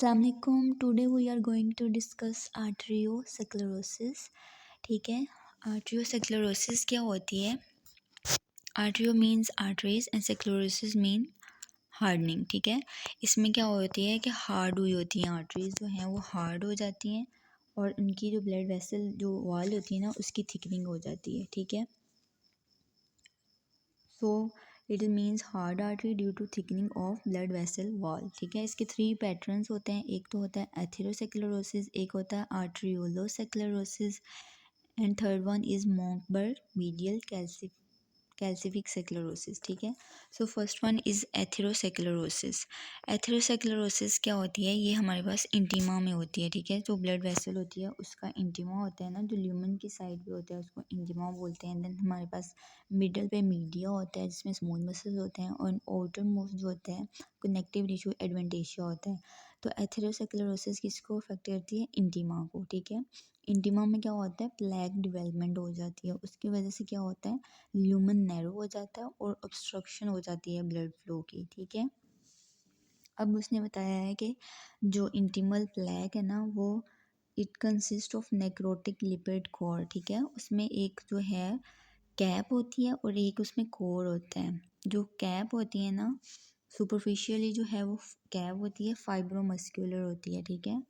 Assalamualaikum. Today we are going to discuss arteriosclerosis. ठीक है, arteriosclerosis क्या होती है? Arterio means arteries and sclerosis mean hardening. ठीक है, इसमें क्या होती है कि हार्ड हुई होती हैं आर्टरीज जो हैं वो हार्ड हो जाती हैं और उनकी जो ब्लड वेसल जो वॉल होती है ना उसकी थिकनिंग हो जाती है. ठीक है, so it means hard artery due to thickening of blood vessel wall. ठीक है, इसके 3 पैटर्न्स होते हैं. एक तो होता है एथेरोस्क्लेरोसिस, एक होता है arteriolosclerosis and third one is Monckeberg medial calcific sclerosis. ठीक है, so first one is atherosclerosis. Atherosclerosis क्या होती है? ये हमारे पास इंटीमा में होती है. ठीक है, जो ब्लड वेसल होती है उसका इंटीमा होता है ना, जो ल्यूमन की साइड पे होता है उसको इंटीमा बोलते हैं. देन हमारे पास मिडल पे मीडिया होता है जिसमें स्मूथ मसल्स होते हैं और आउटर मोस्ट जो होता है कनेक्टिव टिश्यू एडवेंटिशिया होता है. तो एथेरोस्क्लेरोसिस किसको अफेक्ट करती है? इंटीमा को. ठीक है, इंटीमा में क्या होता है? प्लेक डेवलपमेंट हो जाती है. उसकी वजह से क्या होता है? ल्यूमन नैरो हो जाता है और ऑब्स्ट्रक्शन हो जाती है ब्लड फ्लो की. ठीक है, अब उसने बताया है कि जो इंटीमल प्लेक है ना वो it consist of necrotic lipid core. ठीक है, उसमें एक जो है कैप होती है और एक उसमें कोर होता है. जो कैप होती है ना सुपरफिशियली जो है वो कैप होती है फाइब्रोमस्कुलर होती है. ठीक है,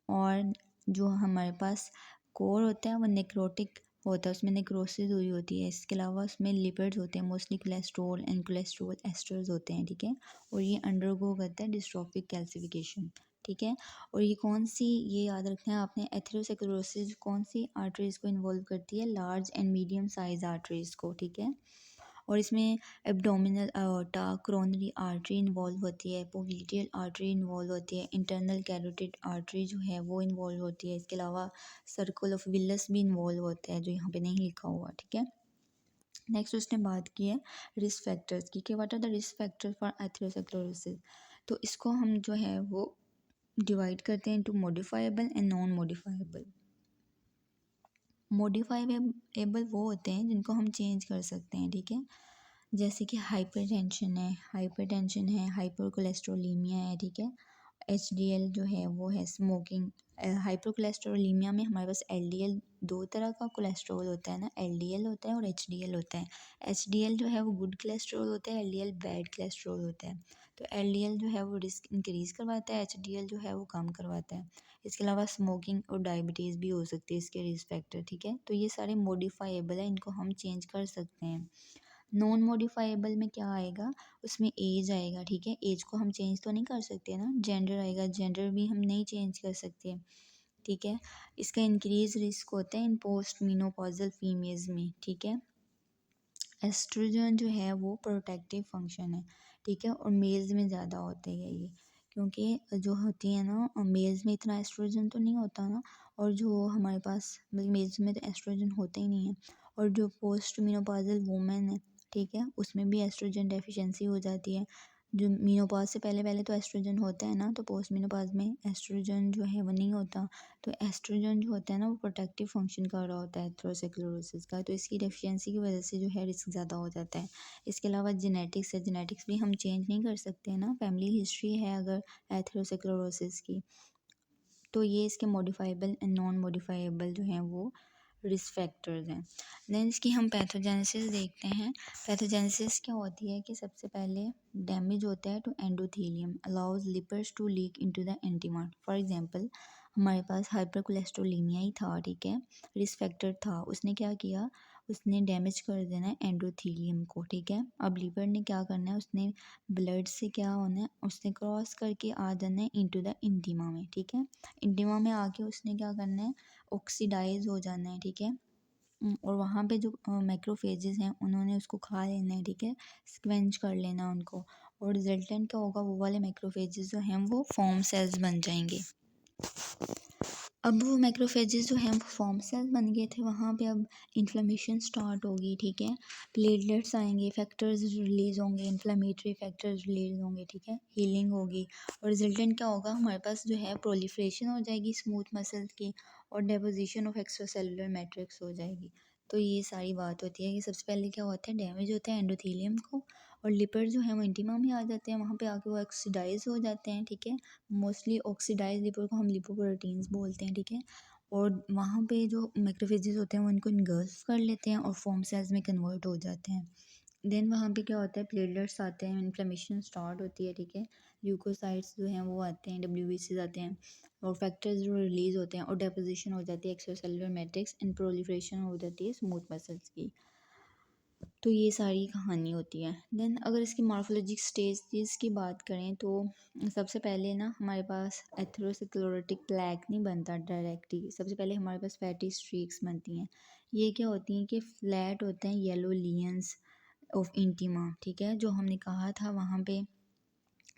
और जो हमारे पास कोर होता है वो नेक्रोटिक होता है, उसमें नेक्रोसिस हुई होती है. इसके अलावा उसमें लिपिड्स होते हैं, mostly cholesterol and cholesterol asters होते हैं. ठीक है, और ये अंडरगो करता है डिस्ट्रॉफिक कैल्सिफिकेशन. ठीक है, और ये कौन सी, ये याद रखना है आपने, एथेरोस्क्लेरोसिस कौन सी आर्टरीज को इन्वॉल्व करती है? Large and medium size arteries को. ठीक है, और इसमें एब्डोमिनल अयोर्टा, कोरोनरी आर्टरी इन्वॉल्व होती है, पोप्लिटियल आर्टरी इन्वॉल्व होती है, इंटरनल कैरोटिड आर्टरी जो है वो इन्वॉल्व होती है. इसके अलावा सर्कल ऑफ विलस भी इन्वॉल्व होता है जो यहाँ पे नहीं लिखा हुआ. ठीक है, नेक्स्ट उसने बात की है रिस्क फैक्टर्स की कि what are the risk factors for atherosclerosis. तो इसको हम जो है वो डिवाइड करते हैं into modifiable and non modifiable. Modifiable वो होते हैं जिनको हम चेंज कर सकते हैं. ठीक है, जैसे कि हाइपरटेंशन है, हाइपर कोलेस्ट्रोलीमिया है. ठीक है, एचडीएल जो है वो है स्मोकिंग. हाइपर कोलेस्ट्रोलीमिया में हमारे पास एलडीएल, दो तरह का कोलेस्ट्रॉल होता है ना, एलडीएल होता है और एचडीएल होता है. एचडीएल जो है वो गुड कोलेस्ट्रॉल होता है, एलडीएल बैड कोलेस्ट्रॉल होता है. तो एलडीएल जो है वो रिस्क इंक्रीज़ करवाता है, एचडीएल जो है वो कम करवाता है. इसके अलावा स्मोकिंग और डायबिटीज़ भी हो सकती है इसके रिस्क फैक्टर. ठीक है, तो ये सारे मॉडिफाइबल है, इनको हम चेंज कर सकते हैं. नॉन मॉडिफाइबल में क्या आएगा? उसमें एज आएगा. ठीक है, एज को हम चेंज तो नहीं कर सकते ना. जेंडर आएगा, जेंडर भी हम नहीं चेंज कर सकते. ठीक है, इसका इंक्रीज रिस्क होता है इन पोस्ट मीनोपॉजल फीमेल्स में. ठीक है, एस्ट्रोजन जो है वो प्रोटेक्टिव फंक्शन है. ठीक है, और मेल्स में ज़्यादा होते हैं ये, क्योंकि जो होती है ना मेल्स में इतना एस्ट्रोजन तो नहीं होता ना, और जो हमारे पास मेल्स में तो एस्ट्रोजन होता ही नहीं है. और जो पोस्ट मेनोपॉजल वुमेन है, ठीक है, उसमें भी एस्ट्रोजन डेफिशिएंसी हो जाती है. जो मेनोपॉज से पहले पहले तो एस्ट्रोजन होता है ना, तो पोस्ट मेनोपॉज में एस्ट्रोजन जो है वो नहीं होता. तो एस्ट्रोजन जो होता है ना वो प्रोटेक्टिव फंक्शन कर रहा होता है एथेरोस्क्लेरोसिस का. तो इसकी डेफिशिएंसी की वजह से जो है रिस्क ज़्यादा हो जाता है. इसके अलावा जेनेटिक्स है, जेनेटिक्स भी हम चेंज नहीं कर सकते ना. फैमिली हिस्ट्री है अगर एथेरोस्क्लेरोसिस की, तो ये इसके मॉडिफाइबल एंड नॉन मॉडिफाइबल जो हैं वो रिस्क फैक्टर्स हैं. देन इसकी हम पैथोजेनेसिस देखते हैं. पैथोजेनेसिस क्या होती है कि सबसे पहले डैमेज होता है to endothelium, allows lipids to leak into the intima. For example हमारे पास हाइपर कोलेस्ट्रोलीमिया ही था. ठीक है, रिस्क फैक्टर था, उसने क्या किया, उसने डैमेज कर देना है एंडोथेलियम को. ठीक है, अब लिवर ने क्या करना है, उसने ब्लड से क्या होना है, उसने क्रॉस करके आ जाना है इनटू द इंटीमा में. ठीक है, इंटीमा में आके उसने क्या करना है, ऑक्सीडाइज हो जाना है. ठीक है, और वहाँ पे जो मैक्रोफेजेस हैं उन्होंने उसको खा लेना है. ठीक है, स्क्वेंच कर लेना उनको, और रिजल्टेंट क्या होगा, वो वाले मैक्रोफेजेस जो हैं वो फॉर्म सेल्स बन जाएंगे. अब वो मैक्रोफेजेस जो हैं वो फॉर्म सेल्स बन गए थे, वहाँ पे अब इन्फ्लेमेशन स्टार्ट होगी. ठीक है, प्लेटलेट्स आएंगे, फैक्टर्स रिलीज होंगे, इन्फ्लेमेटरी फैक्टर्स रिलीज होंगे. ठीक है, हीलिंग होगी, और रिजल्टेंट क्या होगा, हमारे पास जो है प्रोलिफरेशन हो जाएगी स्मूथ मसल्स की, और deposition of extra cellular matrix हो जाएगी. तो ये सारी बात होती है कि सबसे पहले क्या होता है, डैमेज होता है एंडोथेलियम को, और लिपिड जो है वो इंटीमा में आ जाते हैं, वहाँ पे आके वो ऑक्सीडाइज हो जाते हैं, ठीक है। मोस्टली ऑक्सीडाइज लिपिड को हम लिपोप्रोटीन्स बोलते हैं, ठीक है। और वहाँ पे जो मैक्रोफेजेस होते हैं वो इनको इनगल्फ कर लेते हैं और फॉर्म सेल्स में कन्वर्ट हो जाते हैं। देन वहाँ पे क्या होता है, प्लेटलेट्स आते हैं, इन्फ्लेमेशन स्टार्ट होती है, ठीक है। ल्यूकोसाइट्स जो हैं वो आते हैं, WBCs आते हैं, और फैक्टर्स जो रिलीज होते हैं, और डेपोजिशन हो जाती है एक्स्ट्रासेलुलर मैट्रिक्स एंड प्रोलिफरेशन हो जाती है स्मूथ मसल्स की। तो ये सारी कहानी होती है। देन अगर इसकी मॉर्फोलॉजिक स्टेजेस की बात करें तो सबसे पहले ना हमारे पास एथेरोस्क्लेरोटिक प्लैक नहीं बनता डायरेक्टली, सबसे पहले हमारे पास फैटी स्ट्रीक्स बनती हैं। ये क्या होती हैं कि फ्लैट होते हैं येलो लियंस ऑफ इंटीमा, ठीक है। जो हमने कहा था वहाँ पे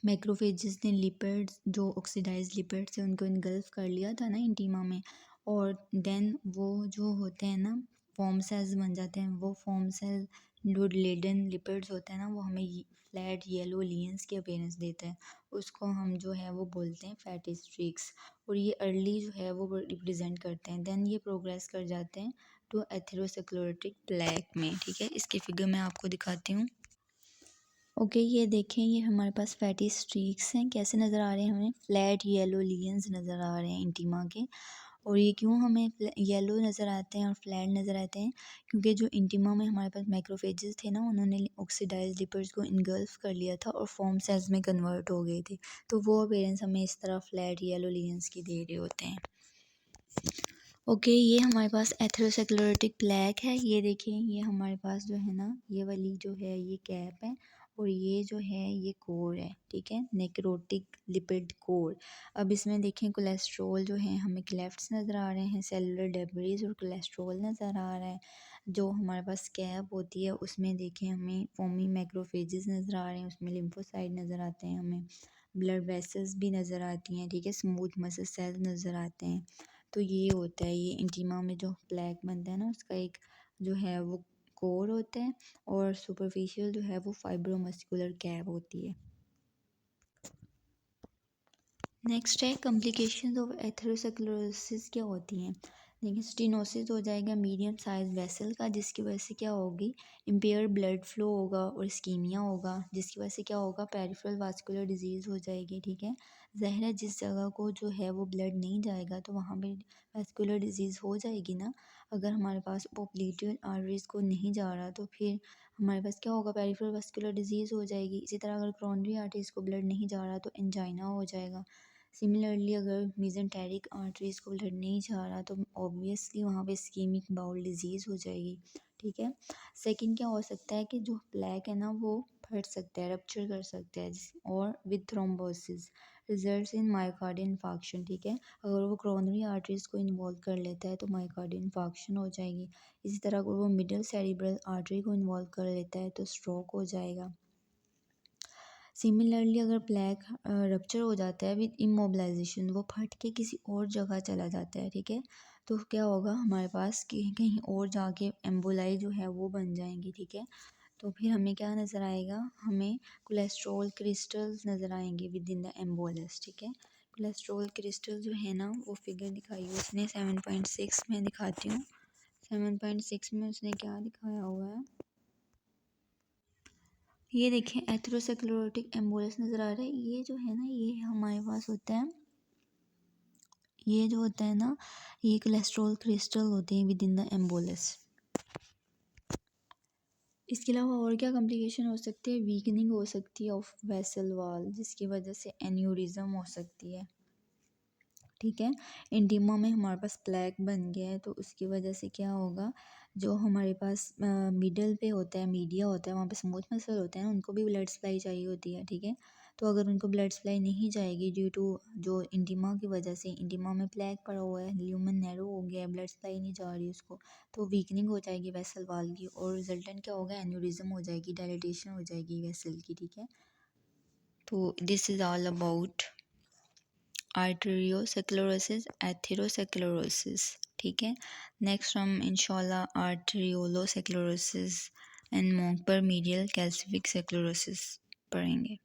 मैक्रोफेजेस ने लिपिड्स जो ऑक्सीडाइज लिपिड से उनको इनगल्फ कर लिया था ना इंटीमा में, और देन वो जो होते हैं ना फॉर्म सेल्स बन जाते हैं। वो फॉर्म सेल जो लेडन लिपिड्स होते हैं ना वो हमें फ्लैट येलो लियंस की अपीयरेंस देते हैं, उसको हम जो है वो बोलते हैं फैटी स्ट्रीक्स। और ये अर्ली जो है वो रिप्रेजेंट करते हैं। देन ये प्रोग्रेस कर जाते हैं टू एथेरोस्क्लेरोटिक प्लैक में, ठीक है। इसकी फिगर मैं आपको दिखाती हूँ। ओके ये देखें, ये हमारे पास फैटी स्ट्रीक्स हैं, कैसे नज़र आ रहे हैं हमें, फ्लैट येलो लियंस नज़र आ रहे हैं इंटीमा के। और ये क्यों हमें येलो नज़र आते हैं और फ्लैट नज़र आते हैं, क्योंकि जो इंटीमा में हमारे पास मैक्रोफेजेस थे ना उन्होंने ऑक्सीडाइज लिपिड्स को इनगल्फ कर लिया था और फॉर्म सेल्स में कन्वर्ट हो गए थे, तो वो अपीयरेंस हमें इस तरह फ्लैट येलो लियंस की दे रहे होते हैं। ओके ये हमारे पास एथेरोस्क्लेरोटिक प्लैक है। ये देखिए ये हमारे पास जो है ना ये वाली जो है ये कैप है, और ये जो है ये कोर है, ठीक है, नेक्रोटिक लिपिड कोर। अब इसमें देखें कोलेस्ट्रॉल जो है हमें क्लेफ्ट्स नज़र आ रहे हैं, सेलुलर डेब्रीज और कोलेस्ट्रॉल नज़र आ रहा है। जो हमारे पास कैप होती है उसमें देखें हमें फोमी मैक्रोफेजेस नज़र आ रहे हैं, उसमें लिम्फोसाइट नज़र आते हैं, हमें ब्लड वेसल्स भी नज़र आती हैं, ठीक है, स्मूथ मसल सेल्स नज़र आते हैं। तो ये होता है, ये इंटीमा में जो प्लैक बनता है ना उसका एक जो है वो कोर होता है, और सुपरफिशियल जो है वो फाइब्रोमस्कुलर कैप होती है। नेक्स्ट है कॉम्प्लिकेशंस ऑफ एथेरोस्क्लेरोसिस क्या होती हैं। देखिए स्टेनोसिस हो जाएगा मीडियम साइज वेसल का, जिसकी वजह से क्या होगी, इम्पेयर ब्लड फ्लो होगा और इस्कीमिया होगा, जिसकी वजह से क्या होगा, पेरिफेरल वास्कुलर डिजीज़ हो जाएगी, ठीक है। ज़ाहिर है जिस जगह को जो है वो ब्लड नहीं जाएगा तो वहाँ पे वास्कुलर डिजीज़ हो जाएगी ना। अगर हमारे पास पोप्लीटियल आर्टरीज़ को नहीं जा रहा तो फिर हमारे पास क्या होगा, पेरिफेरल वास्कुलर डिजीज़ हो जाएगी। इसी तरह अगर कोरोनरी आर्टरीज़ को ब्लड नहीं जा रहा तो एंजाइना हो जाएगा। सिमिलरली अगर मीजेंटेरिक आर्टरीज़ को ब्लड नहीं जा रहा तो ऑब्वियसली वहाँ पे इस्कीमिक बाउल डिजीज़ हो जाएगी, ठीक है। सेकंड क्या हो सकता है कि जो प्लैक है ना वो फट सकता है, रप्चर कर सकता है, और with thrombosis results in myocardial infarction, ठीक है। अगर वो कोरोनरी आर्टरीज़ को इन्वॉल्व कर लेता है तो मायोकार्डियल इन्फाक्शन हो जाएगी। इसी तरह अगर वो मिडल सेरिब्रल आर्टरी को इन्वॉल्व कर लेता है तो स्ट्रोक हो जाएगा। सिमिलरली अगर प्लैक रप्चर हो जाता है विद इमोबिलाइजेशन, वो फट के किसी और जगह चला जाता है, ठीक है, तो क्या होगा हमारे पास कि कहीं और जाके एम्बोलाई जो है वो बन जाएंगी, ठीक है। तो फिर हमें क्या नज़र आएगा, हमें कोलेस्ट्रॉल क्रिस्टल्स नज़र आएंगे विद इन द एम्बोलस, ठीक है। कोलेस्ट्रॉल क्रिस्टल जो है ना वो फिगर दिखाई है उसने 7.6 में, दिखाती हूँ 7.6 में उसने क्या दिखाया हुआ है। ये देखें एथेरोस्क्लेरोटिक एम्बोलस नज़र आ रहा है, ये जो है ना ये हमारे पास होता है, ये जो होता है ना ये कोलेस्ट्रॉल क्रिस्टल होते हैं विद इन द एम्बोलस। इसके अलावा और क्या कॉम्प्लिकेशन हो सकती है, वीकनिंग हो सकती है ऑफ वेसल वॉल, जिसकी वजह से एन्यूरिज्म हो सकती है, ठीक है। इंटीमा में हमारे पास प्लैक बन गया है तो उसकी वजह से क्या होगा, जो हमारे पास मिडल पे होता है, मीडिया होता है, वहाँ पे स्मूथ मसल होते हैं, उनको भी ब्लड सप्लाई चाहिए होती है, ठीक है। तो अगर उनको ब्लड सप्लाई नहीं जाएगी ड्यू टू जो इंटीमा की वजह से, इंटीमा में प्लैक पड़ा हुआ है, ल्यूमन नैरो हो गया है, ब्लड सप्लाई नहीं जा रही उसको, तो वीकनिंग हो जाएगी वेसल वाल की, और रिजल्टेंट क्या होगा, एन्यूरिज्म हो जाएगी, डायलिटेशन हो जाएगी वेसल की, ठीक है। तो this is all about arteriosclerosis, atherosclerosis, ठीक है। नेक्स्ट हम इंशाल्लाह arteriolosclerosis and Monckeberg medial calcific sclerosis पढ़ेंगे।